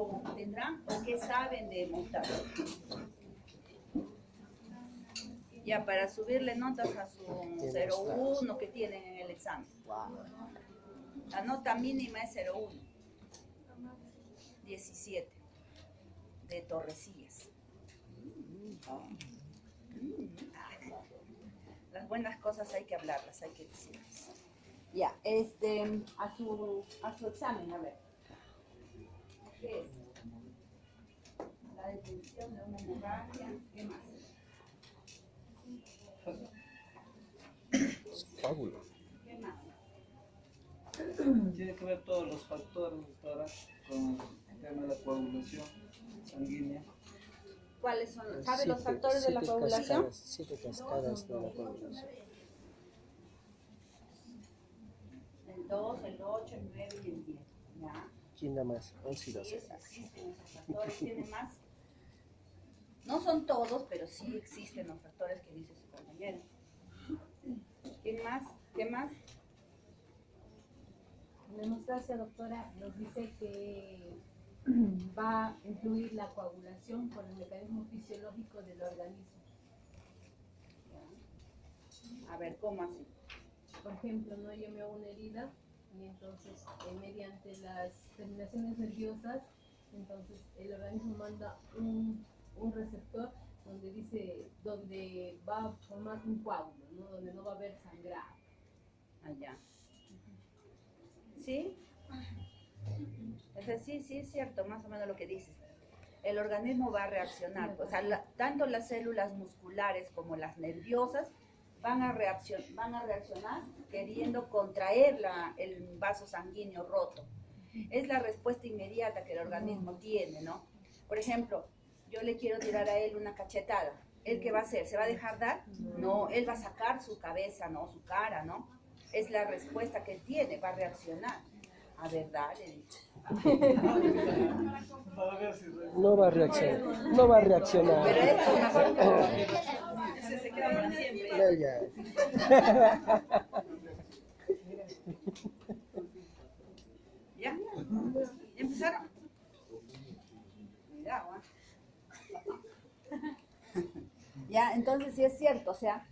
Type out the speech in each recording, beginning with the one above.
o tendrán o qué saben de hemostasia? Ya, para subirle notas a su 0,1 que tienen en el examen. La nota mínima es 0,1. 17 de Torrecillas. Las buenas cosas hay que hablarlas, hay que decirlas. Ya, a su examen, a ver. ¿Qué es? La detección de una hemorragia, ¿qué más? Coágulo. ¿Qué más? Tiene que ver todos los factores, doctora, con el tema de la coagulación sanguínea. ¿Cuáles son? ¿Sabe los factores de la coagulación? 7 cascadas de la coagulación. El 2, el 8, el 9 y el 10. ¿Ya? ¿Quién da más? 11 y 12. Existen esos factores, ¿tienen más? No son todos, pero sí existen los factores que dice su compañero. ¿Quién más? ¿Qué más? La hemostasia, doctora, nos dice que va a influir la coagulación con el mecanismo fisiológico del organismo. A ver, ¿cómo así? Por ejemplo, ¿no? Yo me hago una herida y entonces mediante las terminaciones nerviosas, entonces el organismo manda un receptor donde va a formar un coágulo, ¿no? Donde no va a haber sangrado. Allá. ¿Sí? Sí, es cierto, más o menos lo que dices. El organismo va a reaccionar, o sea, tanto las células musculares como las nerviosas van a reaccionar queriendo contraer el vaso sanguíneo roto. Es la respuesta inmediata que el organismo tiene, ¿no? Por ejemplo, yo le quiero tirar a él una cachetada. ¿Él qué va a hacer? ¿Se va a dejar dar? No, él va a sacar su cabeza, ¿no? Su cara, ¿no? Es la respuesta que él tiene, va a reaccionar. A ver, dale. No va a reaccionar. No va a reaccionar. Pero esto mejor no. Se queda para siempre. No, ya. ¿Ya? ¿Ya empezaron? Cuidado, ¿eh? Ya, entonces sí es cierto, o sea,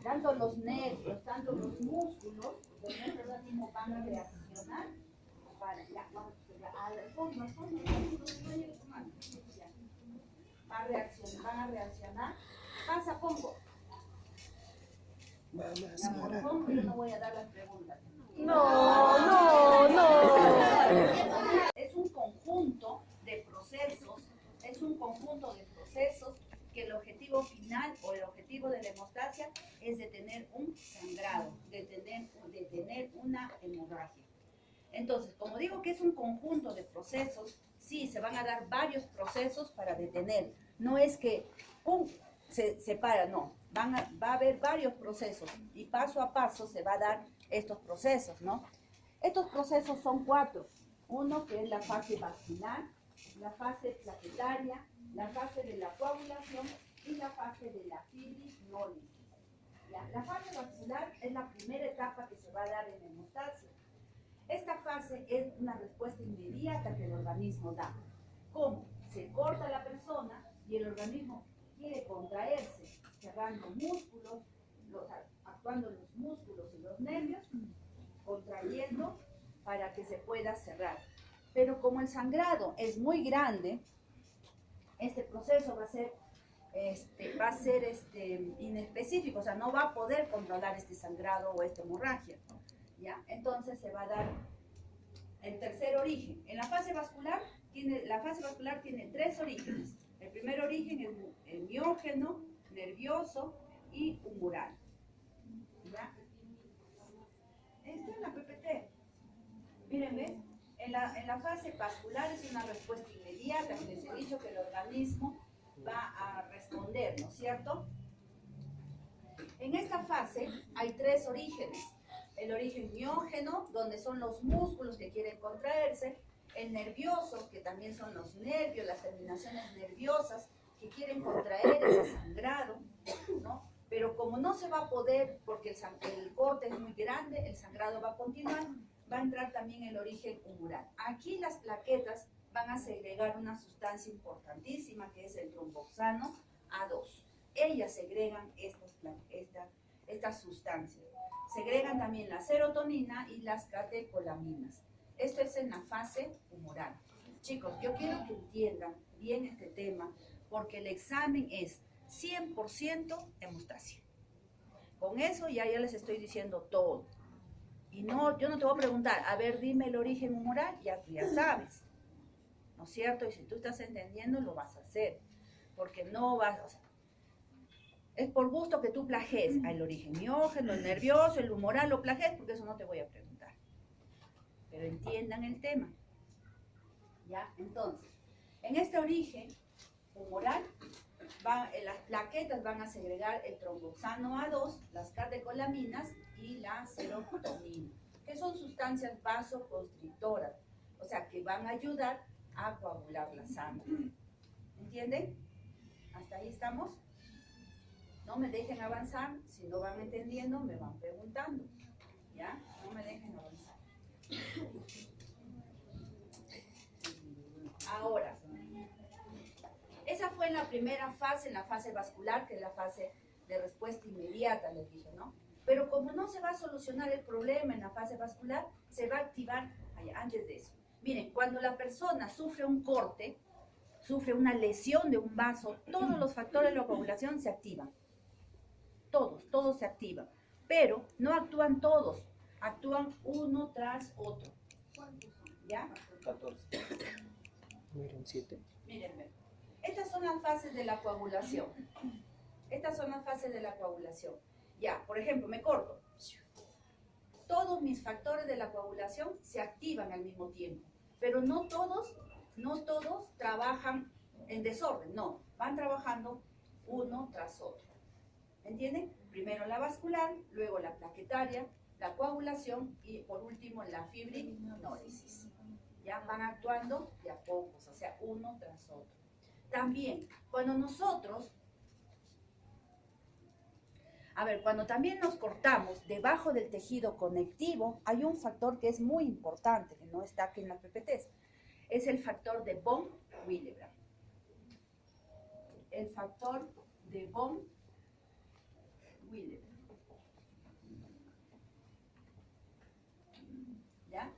tanto los nervios, tanto los músculos de nuestro organismo van a reaccionar para, ya, vamos, al fondo, ya. Van a reaccionar, pasa Pongo. Mamá, Por Pongo yo no voy a dar las preguntas. No. Es un conjunto de procesos, que el objetivo final o el objetivo de la hemostasia es detener un sangrado, detener una hemorragia. Entonces, como digo que es un conjunto de procesos, sí, se van a dar varios procesos para detener. No es que, ¡pum!, se para, no. Va a haber varios procesos y paso a paso se va a dar estos procesos, ¿no? Estos procesos son 4. Uno que es la fase vascular, la fase plaquetaria, la fase de la coagulación y la fase de la fibrinólisis. La fase vascular es la primera etapa que se va a dar en la hemostasia. Esta fase es una respuesta inmediata que el organismo da. ¿Cómo? Se corta la persona y el organismo quiere contraerse, cerrando músculos, actuando los músculos y los nervios, contrayendo para que se pueda cerrar. Pero como el sangrado es muy grande, este proceso va a ser inespecífico, o sea, no va a poder controlar este sangrado o esta hemorragia, ¿ya? Entonces se va a dar el tercer origen. En la fase vascular tiene 3 orígenes. El primer origen es el miógeno, nervioso y humoral, ¿ya? Esta es la PPT. Miren, ¿ves? En la fase vascular es una respuesta inmediata, que les he dicho que el organismo va a responder, ¿no es cierto? En esta fase hay 3 orígenes. El origen miógeno, donde son los músculos que quieren contraerse. El nervioso, que también son los nervios, las terminaciones nerviosas que quieren contraer ese sangrado, ¿no? Pero como no se va a poder, porque el corte es muy grande, el sangrado va a continuar, va a entrar también el origen humoral. Aquí las plaquetas van a segregar una sustancia importantísima que es el tromboxano A2. Ellas segregan estas sustancias. Segregan también la serotonina y las catecolaminas. Esto es en la fase humoral. Chicos, yo quiero que entiendan bien este tema porque el examen es 100% hemostasia. Con eso ya les estoy diciendo todo. Y no, yo no te voy a preguntar, a ver, dime el origen humoral, ya tú ya sabes. ¿No es cierto? Y si tú estás entendiendo, lo vas a hacer. Porque no vas, o sea, es por gusto que tú plagies el origen miógeno, el nervioso, el humoral, lo plagies, porque eso no te voy a preguntar. Pero entiendan el tema. ¿Ya? Entonces, en este origen humoral, las plaquetas van a segregar el tromboxano A2, las catecolaminas y la serotonina, que son sustancias vasoconstrictoras, o sea, que van a ayudar a coagular la sangre. ¿Entienden? ¿Hasta ahí estamos? No me dejen avanzar, si no van entendiendo, me van preguntando. ¿Ya? No me dejen avanzar. Ahora, esa fue la primera fase, en la fase vascular, que es la fase de respuesta inmediata, les dije, ¿no? Pero como no se va a solucionar el problema en la fase vascular, se va a activar antes de eso. Miren, cuando la persona sufre un corte, sufre una lesión de un vaso, todos los factores de la coagulación se activan. Todos se activan. Pero no actúan todos, actúan uno tras otro. ¿Cuántos son? ¿Ya? 14. Miren, 7. Mírenme. Estas son las fases de la coagulación. Estas son las fases de la coagulación. Ya, por ejemplo, me corto. Todos mis factores de la coagulación se activan al mismo tiempo, pero no todos trabajan en desorden, no, van trabajando uno tras otro. ¿Entienden? Primero la vascular, luego la plaquetaria, la coagulación y por último la fibrinólisis. Ya van actuando de a pocos, o sea, uno tras otro. También, cuando también nos cortamos debajo del tejido conectivo, hay un factor que es muy importante, que no está aquí en las PPTs. Es el factor de von Willebrand. El factor de von Willebrand. ¿Ya?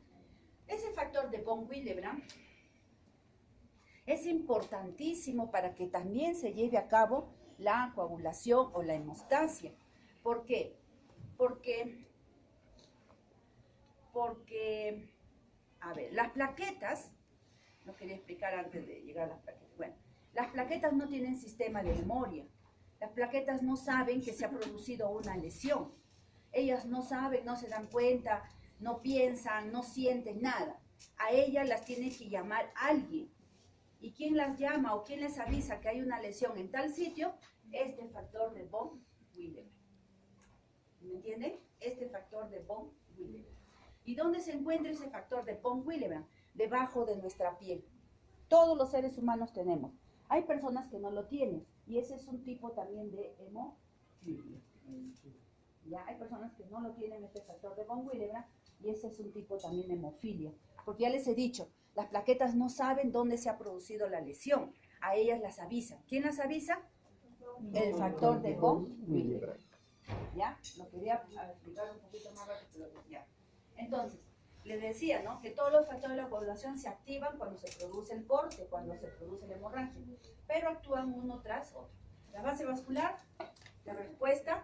Ese factor de von Willebrand es importantísimo para que también se lleve a cabo la coagulación o la hemostasia. ¿Por qué? Porque, a ver, las plaquetas, no quería explicar antes de llegar a las plaquetas. Bueno, las plaquetas no tienen sistema de memoria. Las plaquetas no saben que se ha producido una lesión. Ellas no saben, no se dan cuenta, no piensan, no sienten nada. A ellas las tiene que llamar alguien. ¿Y quién las llama o quién les avisa que hay una lesión en tal sitio? Este factor de von Willebrand. ¿Me entienden? Este factor de von Willebrand. ¿Y dónde se encuentra ese factor de von Willebrand? Debajo de nuestra piel. Todos los seres humanos tenemos. Hay personas que no lo tienen. Y ese es un tipo también de hemofilia. Ya hay personas que no lo tienen, este factor de von Willebrand. Y ese es un tipo también de hemofilia. Porque ya les he dicho, las plaquetas no saben dónde se ha producido la lesión. A ellas las avisan. ¿Quién las avisa? El factor de von Willebrand. ¿Ya? Lo quería explicar un poquito más rápido, pero ya. Entonces, les decía, ¿no? Que todos los factores de la coagulación se activan cuando se produce el corte, cuando se produce la hemorragia, pero actúan uno tras otro. La base vascular, la respuesta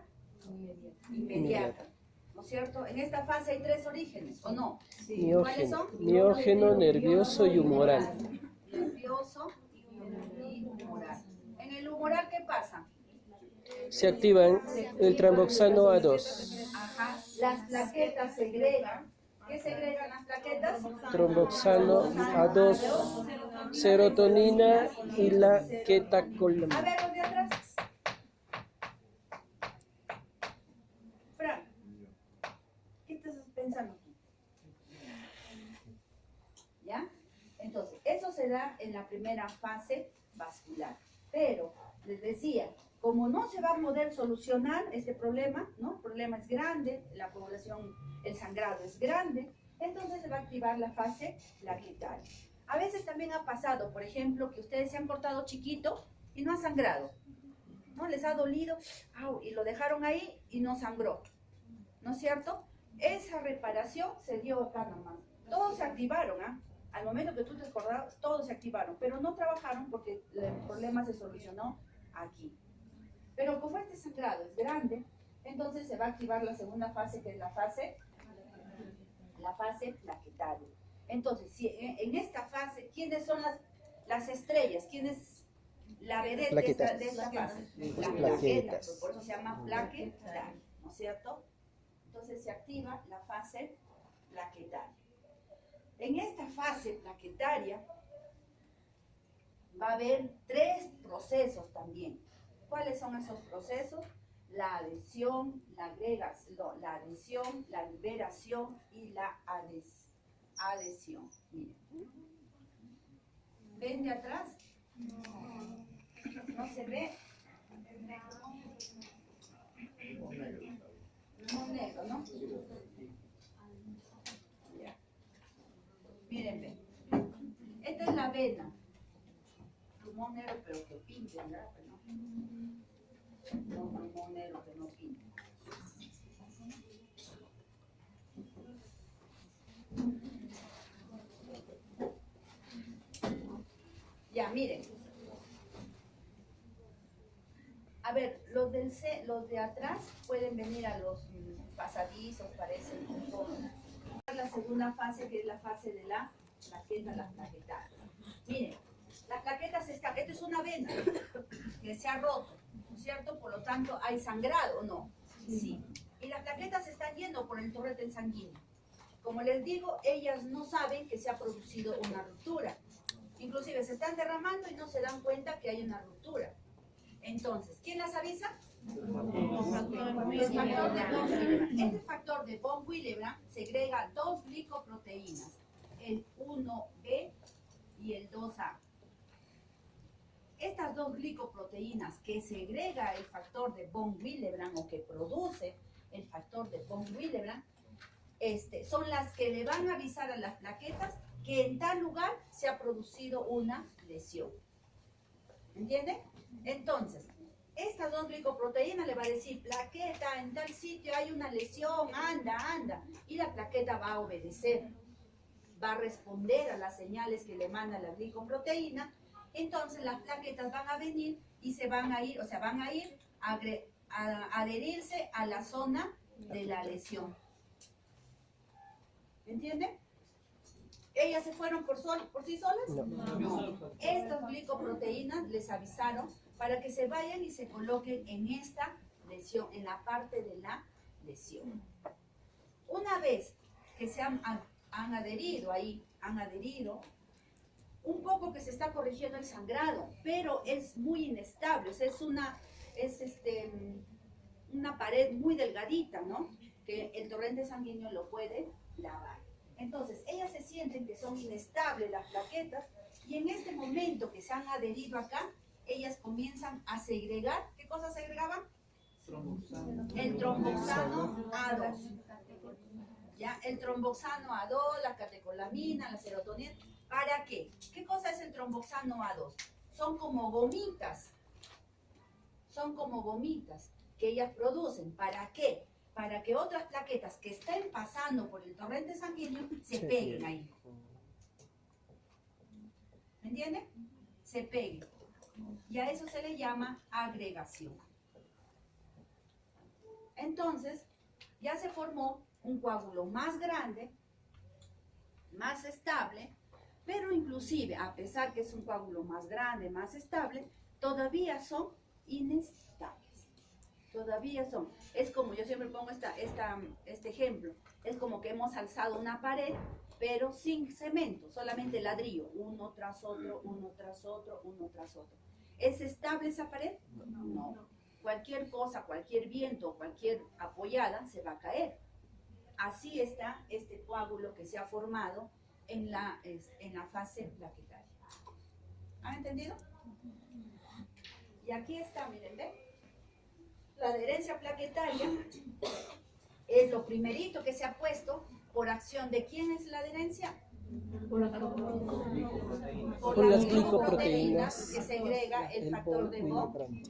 inmediata. ¿No es cierto? En esta fase hay 3 orígenes, ¿o no? Sí. ¿Cuáles son? Miógeno, nervioso y humoral. Nervioso y humoral. En el humoral, ¿qué pasa? Se activan el tromboxano A2. Ajá. Las plaquetas segregan. ¿Qué segregan las plaquetas? Tromboxano A2, serotonina y la quetacolamina. A ver, los de atrás. Fran, ¿qué estás pensando tú? ¿Ya? Entonces, eso se da en la primera fase vascular. Pero, les decía, como no se va a poder solucionar este problema, ¿no? El problema es grande, la población, el sangrado es grande, entonces se va a activar la fase plaquetaria. A veces también ha pasado, por ejemplo, que ustedes se han cortado chiquito y no ha sangrado, ¿no? Les ha dolido, ¡au! Y lo dejaron ahí y no sangró, ¿no es cierto? Esa reparación se dio acá nomás. Todos se activaron, ¿ah? Al momento que tú te acordabas, todos se activaron, pero no trabajaron porque el problema se solucionó aquí. Pero como este sangrado es grande, entonces se va a activar la segunda fase, que es la fase plaquetaria. Entonces, si en esta fase, ¿quiénes son las estrellas? ¿Quién es la vedette de esta fase? Las plaquetas, por eso se llama plaquetaria, ¿no es cierto? Entonces se activa la fase plaquetaria. En esta fase plaquetaria va a haber 3 procesos también. ¿Cuáles son esos procesos? La adhesión, la agregación, la adhesión, la liberación y la adhesión. Miren. ¿Ven de atrás? ¿No se ve? No negro, ¿no? Ya. Miren, ven. Esta es la vena. Plumón negro, pero que pinte, ¿verdad? No, plumón negro que no pinte. Ya, miren. A ver, los de atrás pueden venir a los pasadizos, parecen un poco. La segunda fase, que es la fase de la plaqueta, la plaquetaria. Miren, las plaquetas están, esto es una vena que se ha roto, ¿no es cierto? Por lo tanto, ¿hay sangrado o no? Sí. Y las plaquetas están yendo por el torrente sanguíneo. Como les digo, ellas no saben que se ha producido una ruptura. Inclusive se están derramando y no se dan cuenta que hay una ruptura. Entonces, ¿quién las avisa? El factor de von Willebrand. Este factor de von Willebrand segrega 2 glicoproteínas, el 1B y el 2A. Estas 2 glicoproteínas que segrega el factor de von Willebrand o que produce el factor de von Willebrand, son las que le van a avisar a las plaquetas que en tal lugar se ha producido una lesión. ¿Entienden? Entonces, estas 2 glicoproteínas le va a decir, plaqueta, en tal sitio hay una lesión, anda, anda. Y la plaqueta va a obedecer, va a responder a las señales que le manda la glicoproteína. Entonces las plaquetas van a venir y se van a ir, o sea, van a ir a adherirse a la zona de la lesión. ¿Entienden? ¿Ellas se fueron por sí solas? No. Estas glicoproteínas les avisaron para que se vayan y se coloquen en esta lesión, en la parte de la lesión. Una vez que se han adherido ahí, un poco que se está corrigiendo el sangrado, pero es muy inestable, o sea, es una pared muy delgadita, ¿no? Que el torrente sanguíneo lo puede lavar. Entonces, ellas se sienten que son inestables las plaquetas y en este momento que se han adherido acá, ellas comienzan a segregar. ¿Qué cosas segregaban? El tromboxano A2. ¿Ya? El tromboxano A2, la catecolamina, la serotonina. ¿Para qué? ¿Qué cosa es el tromboxano A2? Son como gomitas. Son como gomitas que ellas producen. ¿Para qué? Para que otras plaquetas que estén pasando por el torrente sanguíneo se peguen ahí. ¿Me entienden? Se peguen. Y a eso se le llama agregación. Entonces, ya se formó un coágulo más grande, más estable, pero inclusive, a pesar que es un coágulo más grande, más estable, todavía son inestables. Todavía son. Es como, yo siempre pongo este ejemplo, es como que hemos alzado una pared, pero sin cemento, solamente ladrillo, uno tras otro, uno tras otro, uno tras otro. ¿Es estable esa pared? No. Cualquier cosa, cualquier viento, cualquier apoyada se va a caer. Así está este coágulo que se ha formado en la fase plaquetaria. ¿Han entendido? Y aquí está, miren, ¿ven? La adherencia plaquetaria es lo primerito que se ha puesto por acción de quién es la adherencia, Con las glicoproteínas, que segrega el factor de Bohm.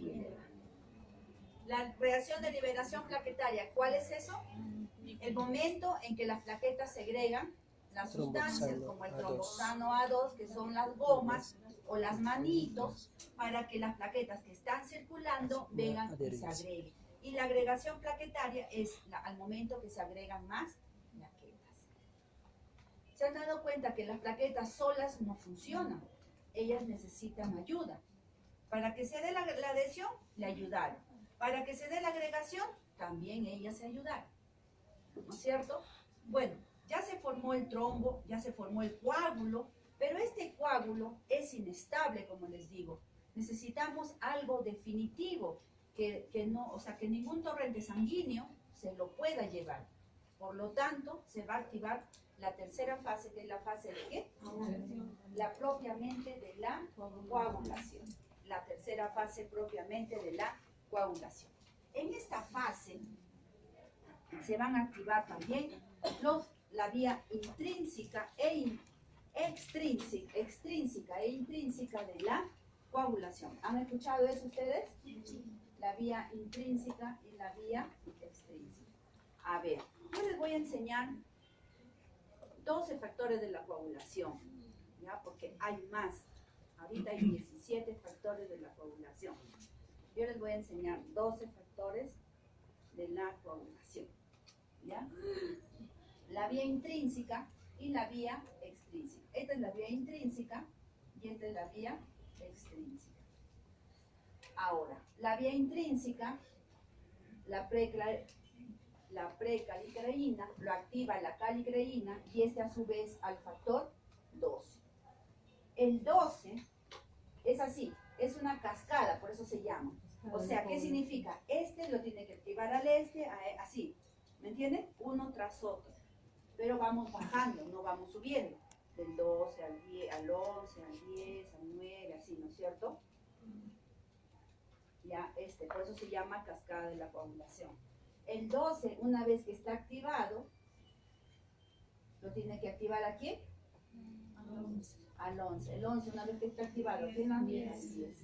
La reacción de liberación plaquetaria, ¿cuál es eso? El momento en que las plaquetas segregan las sustancias como el tromboxano A2, que son las gomas o las manitos, para que las plaquetas que están circulando vengan y se agreguen. Y la agregación plaquetaria es al momento que se agregan más plaquetas. ¿Se han dado cuenta que las plaquetas solas no funcionan? Ellas necesitan ayuda. Para que se dé la adhesión, le ayudaron. Para que se dé la agregación, también ellas se ayudaron. ¿No es cierto? Bueno, ya se formó el trombo, ya se formó el coágulo, pero este coágulo es inestable, como les digo. Necesitamos algo definitivo, que ningún torrente sanguíneo se lo pueda llevar. Por lo tanto, se va a activar la tercera fase, que es la fase de ¿qué? La propiamente de la coagulación. La tercera fase propiamente de la coagulación. En esta fase se van a activar también la vía intrínseca e extrínseca e intrínseca de la coagulación. ¿Han escuchado eso ustedes? La vía intrínseca y la vía extrínseca. A ver, yo les voy a enseñar 12 factores de la coagulación, ¿ya? Porque hay más. Ahorita hay 17 factores de la coagulación. Yo les voy a enseñar 12 factores de la coagulación, ¿ya? La vía intrínseca y la vía extrínseca. Esta es la vía intrínseca y esta es la vía extrínseca. Ahora, la vía intrínseca, la precalicreína lo activa la calicreína y este a su vez al factor 12. El 12 es así, es una cascada, por eso se llama. O sea, ¿qué significa? Este lo tiene que activar al así, ¿me entienden? Uno tras otro. Pero vamos bajando, no vamos subiendo. Del 12 al 10, al 11, al 10, al 9, así, ¿no es cierto? Ya, por eso se llama cascada de la coagulación. El 12, una vez que está activado, ¿lo tiene que activar a quién? Al 11. El 11, una vez que está activado, ¿quién lo activa? Al 10.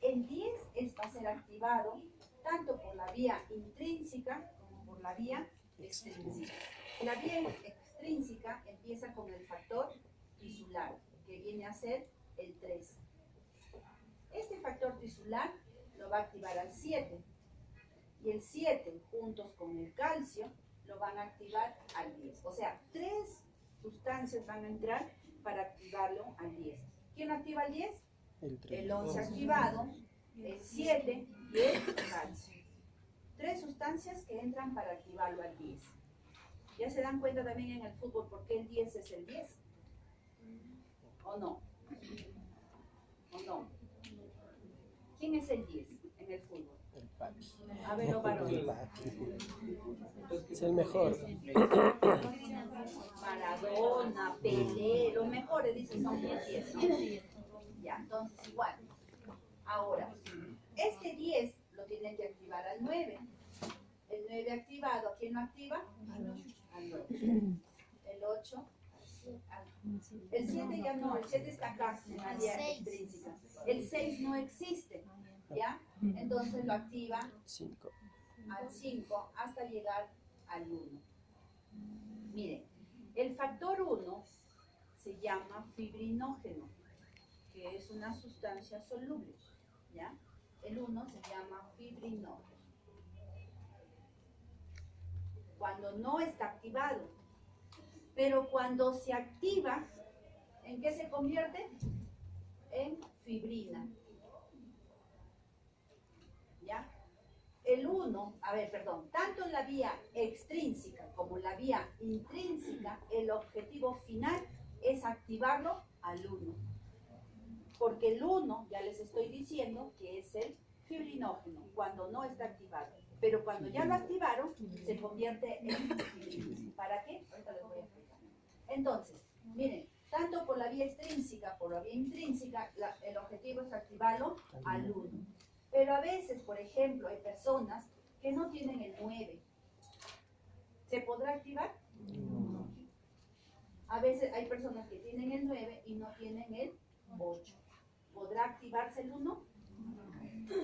El 10 va a ser activado tanto por la vía intrínseca como por la vía extrínseca. La vía extrínseca empieza con el factor tisular, que viene a ser el 3. Este factor tisular lo va a activar al 7. Y el 7, juntos con el calcio, lo van a activar al 10. O sea, 3 sustancias van a entrar para activarlo al 10. ¿Quién activa al 10? El 11 activado, el 7 y el calcio. 3 sustancias que entran para activarlo al 10. ¿Ya se dan cuenta también en el fútbol por qué el 10 es el 10? ¿O no? ¿O no? ¿Quién es el 10 en el fútbol? El Paqui. A ver, varones. Es el mejor. Maradona, Pelé, los mejores dicen son los 10, ¿no? Ya, entonces igual. Ahora, este 10 lo tienen que activar al 9. El 9 activado, ¿a quién lo activa? Al 8. El 8 el 7 ya no, el 7 está acá en la vía extrínseca. El 6 no existe, ¿ya? Entonces lo activa al 5 hasta llegar al 1. Miren, el factor 1 se llama fibrinógeno, que es una sustancia soluble, ¿ya? El 1 se llama fibrinógeno. Cuando no está activado, pero cuando se activa, ¿en qué se convierte? En fibrina. ¿Ya? El 1, tanto en la vía extrínseca como en la vía intrínseca, el objetivo final es activarlo al 1. Porque el 1, ya les estoy diciendo que es el fibrinógeno, cuando no está activado. Pero cuando ya lo activaron, se convierte en fibrina. ¿Para qué? Ahorita les voy a explicar. Entonces, miren, tanto por la vía extrínseca como por la vía intrínseca, el objetivo es activarlo al 1. Pero a veces, por ejemplo, hay personas que no tienen el 9. ¿Se podrá activar? A veces hay personas que tienen el 9 y no tienen el 8. ¿Podrá activarse el 1?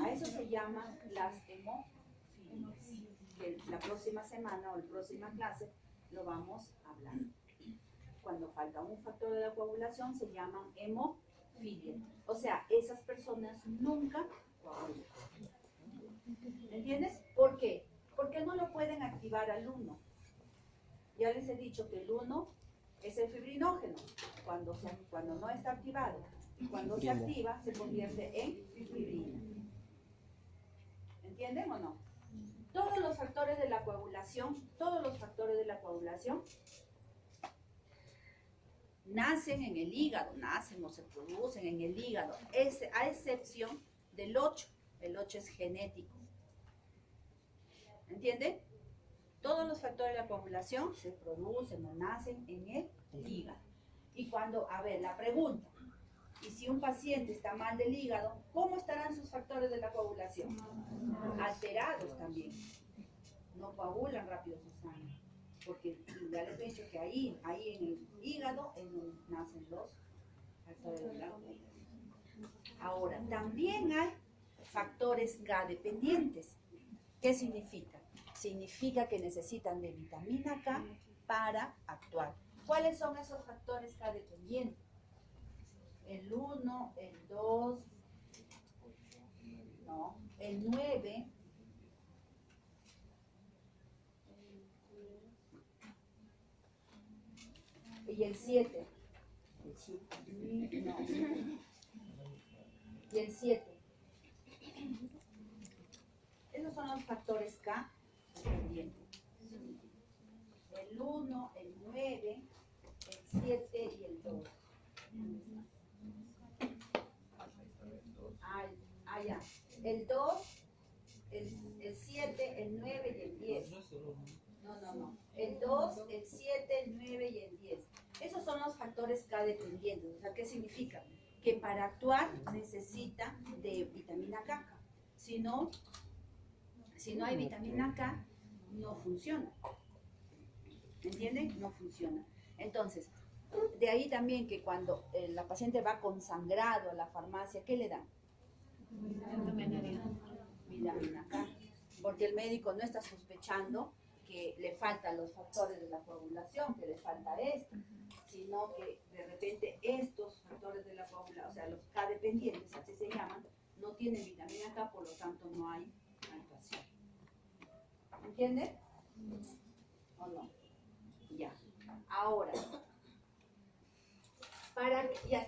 A eso se llaman las hemofilias, que la próxima semana o la próxima clase lo vamos a hablar. Cuando falta un factor de la coagulación se llaman hemofilias. O sea, esas personas nunca coagulan. ¿Entiendes? ¿Por qué? Porque no lo pueden activar al 1. Ya les he dicho que el 1 es el fibrinógeno cuando no está activado. Y cuando se activa se convierte en fibrina. ¿Entienden o no? Todos los factores de la coagulación nacen en el hígado, nacen o se producen en el hígado, a excepción del 8. El 8 es genético. ¿Entienden? Todos los factores de la coagulación se producen o nacen en el hígado. Y cuando, a ver, la pregunta, y si un paciente está mal del hígado, ¿cómo estarán sus factores de la coagulación? Alterados también. No coagulan rápido su sangre. Porque ya les he dicho que ahí en el hígado es donde nacen los factores de la coagulación. Ahora, también hay factores K dependientes. ¿Qué significa? Significa que necesitan de vitamina K para actuar. ¿Cuáles son esos factores K dependientes? El 1, el 2, no, el 9, y el 7. No. Y el 7. Esos son los factores K dependientes. El 1, el 9, el 7 y el 2. Ya. El 2, el 7, el 9 y el 10. No. El 2, el 7, el 9 y el 10. Esos son los factores K dependientes. O sea, ¿qué significa? Que para actuar necesita de vitamina K. Si no hay vitamina K, no funciona. ¿Entienden? No funciona. Entonces, de ahí también que cuando la paciente va con sangrado a la farmacia, ¿qué le dan? Vitamina K. Porque el médico no está sospechando que le faltan los factores de la coagulación, que le falta esto, sino que de repente estos factores de la coagulación, o sea, los K dependientes, así se llaman, no tienen vitamina K, por lo tanto no hay actuación. ¿Entienden? ¿O no? Ya. Ahora, ya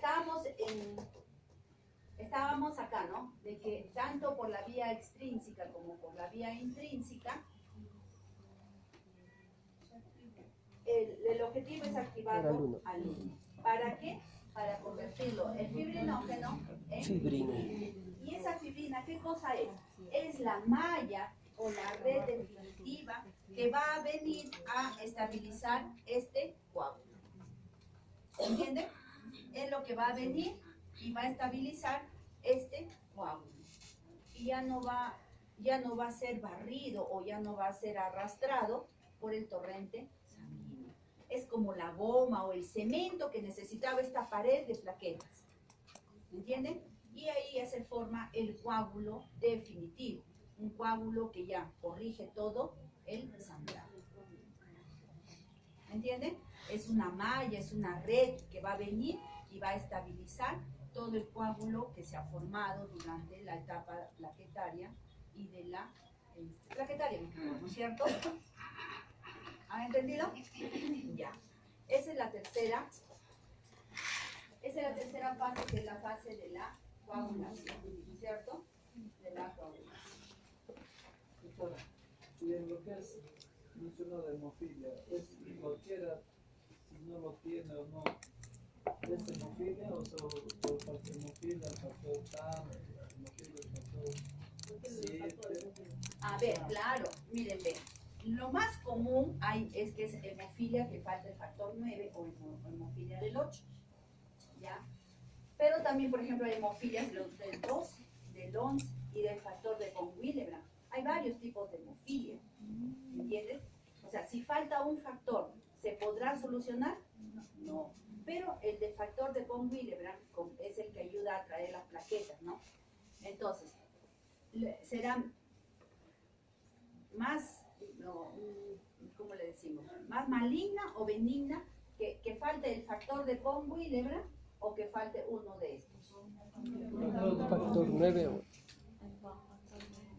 estábamos acá, ¿no? De que tanto por la vía extrínseca como por la vía intrínseca, el objetivo es activarlo al 1. ¿Para qué? Para convertirlo el fibrinógeno en fibrina. ¿Y esa fibrina qué cosa es? Es la malla o la red definitiva que va a venir a estabilizar este coágulo. ¿Entienden? Es lo que va a venir y va a estabilizar este coágulo. Y ya no va a ser barrido o ya no va a ser arrastrado por el torrente sanguíneo. Es como la goma o el cemento que necesitaba esta pared de plaquetas. ¿Entienden? Y ahí ya se forma el coágulo definitivo. Un coágulo que ya corrige todo el sangrado. ¿Entienden? Es una malla, es una red que va a venir y va a estabilizar todo el coágulo que se ha formado durante la etapa plaquetaria y de la plaquetaria, ¿no es cierto? ¿Han entendido? Ya. Esa es la tercera fase, que es la fase de la coagulación, ¿no es cierto? De la coagulación. Y en lo que es mencionado de hemofilia, es cualquiera, si no lo tiene o no, ¿es hemofilia o por hemofilia, factor TAM, hemofilia, factor 7? A ver, claro, miren, ven. Lo más común es que es hemofilia que falta el factor 9 o hemofilia del 8, ¿ya? Pero también, por ejemplo, hay hemofilias del 2, del 11 y del factor de von Willebrand. Hay varios tipos de hemofilia, ¿entiendes? O sea, si falta un factor, ¿Se podrá solucionar? No. Pero el de factor de von Willebrand es el que ayuda a traer las plaquetas, ¿no? Entonces, será más, ¿cómo le decimos? Más maligna o benigna que falte el factor de von Willebrand o que falte uno de estos. Factor 9.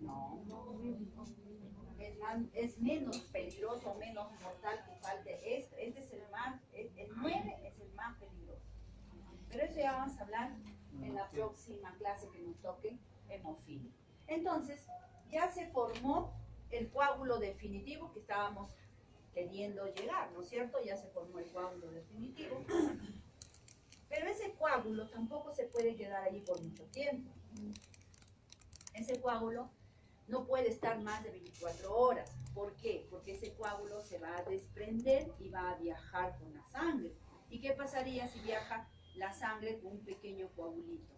No. Es menos peligroso o menos mortal que falte esto. Este es el 9 es el más peligroso. Pero eso ya vamos a hablar en la próxima clase que nos toque hemofilia. Entonces, ya se formó el coágulo definitivo que estábamos queriendo llegar, ¿no es cierto? Ya se formó el coágulo definitivo. Pero ese coágulo tampoco se puede quedar ahí por mucho tiempo. Ese coágulo no puede estar más de 24 horas. ¿Por qué? Porque ese coágulo se va a desprender y va a viajar con la sangre. ¿Y qué pasaría si viaja la sangre con un pequeño coagulito?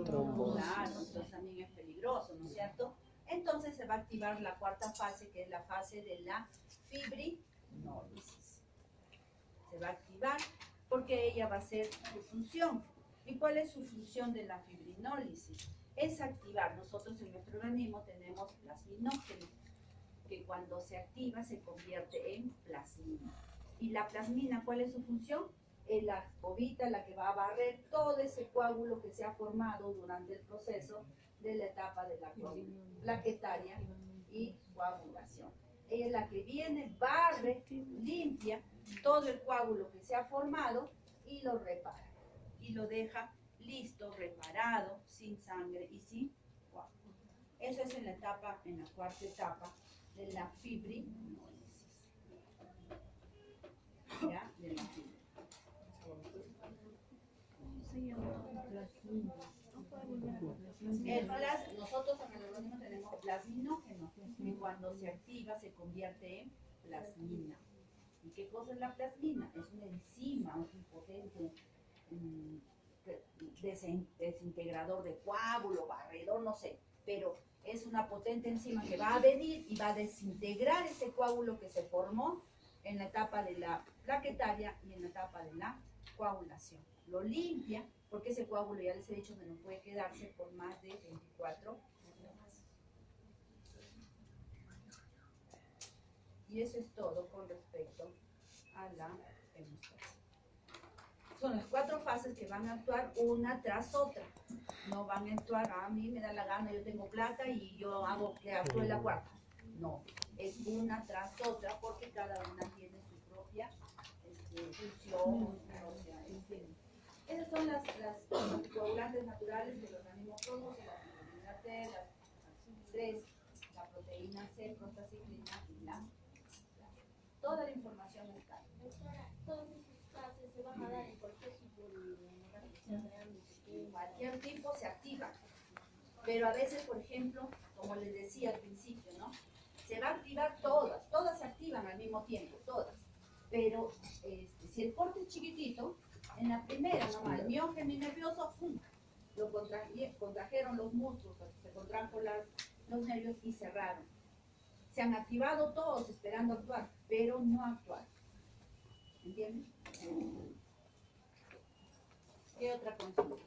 Trombosis. Claro, entonces también es peligroso, ¿no es cierto? Entonces se va a activar la cuarta fase, que es la fase de la fibrinólisis. Se va a activar porque ella va a ser su función. ¿Y cuál es su función de la fibrinólisis? Es activar. Nosotros en nuestro organismo tenemos plasminógeno, que cuando se activa se convierte en plasmina. ¿Y la plasmina cuál es su función? Es la escobita la que va a barrer todo ese coágulo que se ha formado durante el proceso de la etapa de la plaquetaria y coagulación. Ella es la que viene, barre, limpia todo el coágulo que se ha formado y lo repara. Y lo deja listo, reparado, sin sangre y sin coágulo. Eso es en la etapa, en la cuarta etapa de la fibrinólisis. ¿Ya? De la fibrinólisis. Nosotros en el organismo tenemos plasminógeno y cuando se activa se convierte en plasmina. ¿Y qué cosa es la plasmina? Es una enzima, es un potente desintegrador de coágulo, barredor, no sé, pero es una potente enzima que va a venir y va a desintegrar ese coágulo que se formó en la etapa de la plaquetaria y en la etapa de la coagulación. Lo limpia, porque ese coágulo, ya les he dicho, que no puede quedarse por más de 24 horas. Y eso es todo con respecto a la hemostasia. Son las 4 fases que van a actuar una tras otra. No van a actuar, a mí me da la gana, yo tengo plata y yo hago que actúe la cuarta. No, es una tras otra porque cada una tiene su propia función, esas son las coagulantes naturales del organismo produce, la vitamina T, la 3, la proteína C, prostaciclina y la. Toda la información está ahí. Todas esas fases se van a dar en cualquier tipo de En cualquier tipo se activa. Pero a veces, por ejemplo, como les decía al principio, ¿no? Se va a activar todas se activan al mismo tiempo, todas. Pero si el corte es chiquitito, en la primera nomás, el miógeno y nervioso, ¡pum!, lo contrajeron los músculos, se contrajo los nervios y cerraron. Se han activado todos esperando actuar, pero no actuar. ¿Entienden? ¿Qué otra consulta?